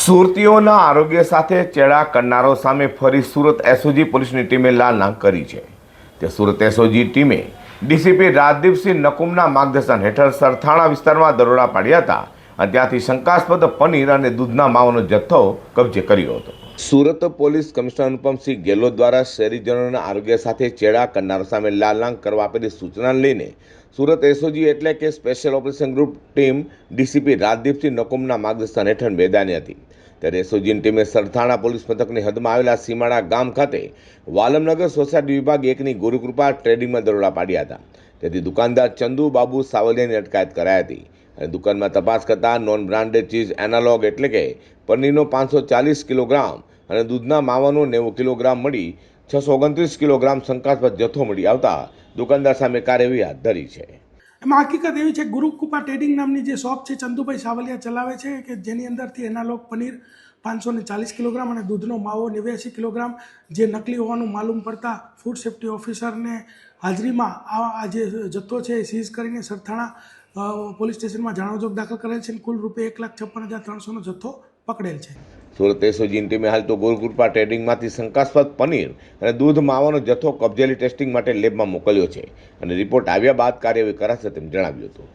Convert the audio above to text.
સુરતીઓના આરોગ્ય સાથે ચેડા કરનારો સામે ફરી સુરત એસઓજી પોલીસની ટીમે લાલનાંગ કરી છે। તે સુરત એસઓજી ટીમે ડીસીપી રાજદીપસિંહ નકુમના માર્ગદર્શન હેઠળ સરથાણા વિસ્તારમાં દરોડા પાડ્યા હતા અને ત્યાંથી શંકાસ્પદ પનીર અને દૂધના માવાનો જથ્થો કબજે કર્યો હતો। સુરત પોલીસ કમિશનર અનુપમસિંહ ગેહલોત દ્વારા શહેરીજનોના આરોગ્ય સાથે ચેડા કરનારો સામે લાલનાંગ કરવા આપેલી સૂચનાને લઈને સુરત એસઓજી એટલે કે special operation group team DCP Rajdeepsinh નકુમના માર્ગદર્શન હેઠળ મેદાની હતી। ત્યારે એસઓજીની ટીમે સરથાણા પોલીસ મથકની હદમાં આવેલા સીમાડા ગામ ખાતે વાલમનગર સોસાયટી વિભાગ 1ની ગુરુકૃપા ટ્રેડિંગમાં દરોડા પાડ્યા હતા। તેથી દુકાનદાર ચંદુ બાબુ સાવલિયાની અટકાયત કરાઈ હતી અને દુકાનમાં તપાસ કરતા નોન બ્રાન્ડેડ ચીઝ એનાલોગ એટલે કે પનીરનો 540 કિલોગ્રામ અને દૂધના માવાનો 90 કિલોગ્રામ મળી 629 કિલોગ્રામ શંકાસ્પદ જથ્થો મળી આવતા દુકાનદાર સામે કાર્યવાહી હાથ ધરી છે। એમાં હકીકત એવી છે ગુરુકૃપા ટ્રેડિંગ નામની જે શોપ છે ચંદુભાઈ સાવલિયા ચલાવે છે કે જેની અંદરથી એનાલોગ પનીર 540 કિલોગ્રામ અને દૂધનો માવો 89 કિલોગ્રામ જે નકલી હોવાનું માલુમ પડતા ફૂડ સેફ્ટી ઓફિસરને હાજરીમાં આ જે જથ્થો છે એ સીઝ કરીને સરથાણા પોલીસ સ્ટેશનમાં જાણવાજોગ દાખલ કરેલ છે અને કુલ રૂપિયા 1,56,300નો જથ્થો પકડેલ છે। સુરત એસઓજીની ટીમે હાલ તો ગુરુકૃપા ટ્રેડિંગમાંથી શંકાસ્પદ પનીર અને દૂધ માવાનો જથ્થો કબજેલી ટેસ્ટિંગ માટે લેબમાં મોકલ્યો છે અને રિપોર્ટ આવ્યા બાદ કાર્યવાહી કરાશે તેમ જણાવ્યું હતું।